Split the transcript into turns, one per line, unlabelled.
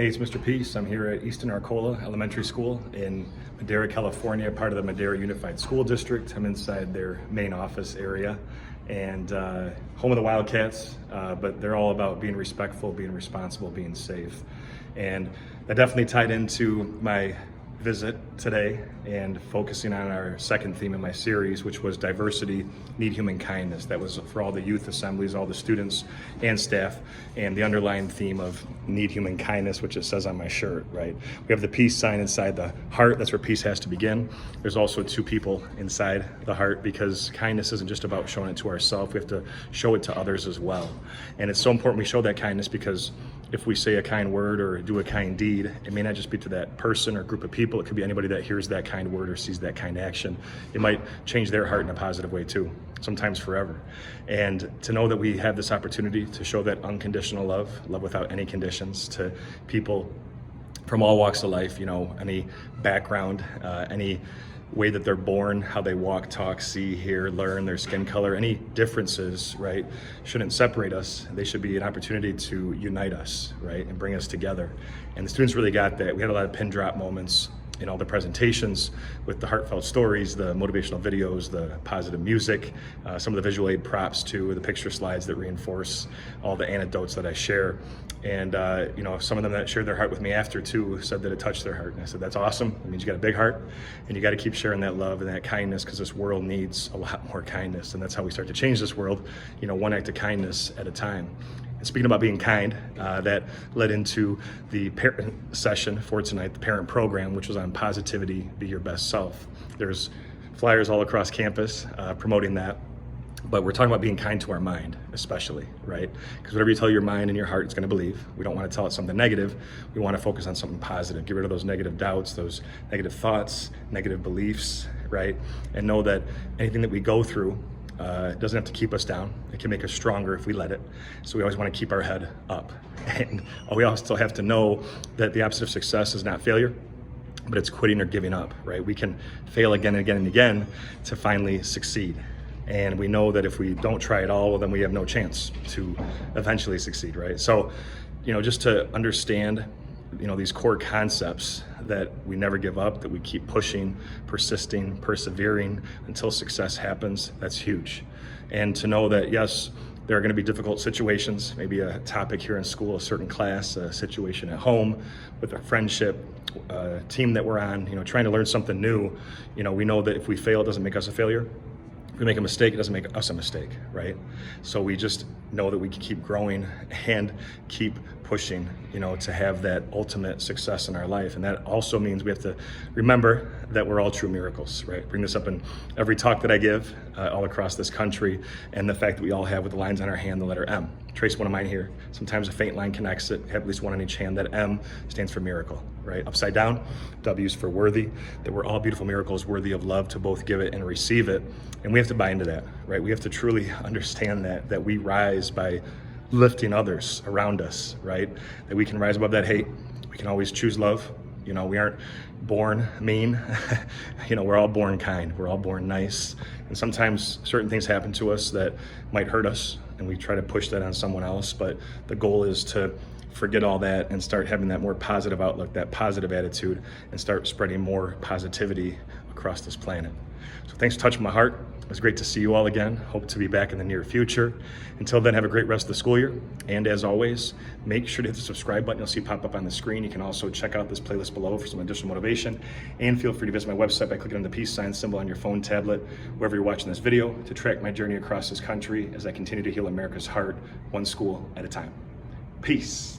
Hey, it's Mr. Peace. I'm here at Eastin-Arcola Elementary School in Madera, California, part of the Madera Unified School District. I'm inside their main office area and home of the Wildcats, but they're all about being respectful, being responsible, being safe. And that definitely tied into my visit today and focusing on our second theme in my series, which was diversity, need human kindness. That was for all the youth assemblies, all the students and staff, and the underlying theme of need human kindness, which it says on my shirt, right? We have the peace sign inside the heart. That's where peace has to begin. There's also two people inside the heart, because kindness isn't just about showing it to ourselves. We have to show it to others as well. And it's so important we show that kindness, because if we say a kind word or do a kind deed, it may not just be to that person or group of people. It could be anybody that hears that kind word or sees that kind action. It might change their heart in a positive way too, sometimes forever. And to know that we have this opportunity to show that unconditional love without any conditions to people from all walks of life, any background, any way that they're born, how they walk, talk, see, hear, learn, their skin color, any differences, right, shouldn't separate us. They should be an opportunity to unite us, right, and bring us together. And the students really got that. We had a lot of pin drop moments in all the presentations with the heartfelt stories, the motivational videos, the positive music, some of the visual aid props too, the picture slides that reinforce all the anecdotes that I share. And some of them that shared their heart with me after too said that it touched their heart. And I said, that's awesome. It means you got a big heart, and you got to keep sharing that love and that kindness, because this world needs a lot more kindness. And that's how we start to change this world, one act of kindness at a time. And speaking about being kind, that led into the parent session for tonight, the parent program, which was on positivity, be your best self. There's flyers all across campus promoting that. But we're talking about being kind to our mind, especially, right? Because whatever you tell your mind and your heart, it's going to believe. We don't want to tell it something negative. We want to focus on something positive. Get rid of those negative doubts, those negative thoughts, negative beliefs, right? And know that anything that we go through doesn't have to keep us down. It can make us stronger if we let it. So we always want to keep our head up. And we also have to know that the opposite of success is not failure, but it's quitting or giving up, right? We can fail again and again and again to finally succeed. And we know that if we don't try at all, well, then we have no chance to eventually succeed, right? So, just to understand, these core concepts, that we never give up, that we keep pushing, persisting, persevering until success happens, that's huge. And to know that, yes, there are going to be difficult situations, maybe a topic here in school, a certain class, a situation at home, with a friendship, a team that we're on, trying to learn something new. We know that if we fail, it doesn't make us a failure. If we make a mistake, it doesn't make us a mistake, right? So we just know that we can keep growing and keep pushing, to have that ultimate success in our life. And that also means we have to remember that we're all true miracles, right? Bring this up in every talk that I give all across this country, and the fact that we all have, with the lines on our hand, the letter M. Trace one of mine here. Sometimes a faint line connects it. Have at least one on each hand. That M stands for miracle, right? Upside down, W is for worthy, that we're all beautiful miracles, worthy of love, to both give it and receive it. And we have to buy into that, right? We have to truly understand that we rise by lifting others around us, right? That we can rise above that hate. We can always choose love. We aren't born mean. We're all born kind. We're all born nice. And sometimes certain things happen to us that might hurt us, and we try to push that on someone else. But the goal is to forget all that and start having that more positive outlook, that positive attitude, and start spreading more positivity across this planet. So thanks for touching my heart. It was great to see you all again. Hope to be back in the near future. Until then, have a great rest of the school year. And as always, make sure to hit the subscribe button you'll see pop up on the screen. You can also check out this playlist below for some additional motivation. And feel free to visit my website by clicking on the peace sign symbol on your phone, tablet, wherever you're watching this video, to track my journey across this country as I continue to heal America's heart, one school at a time. Peace.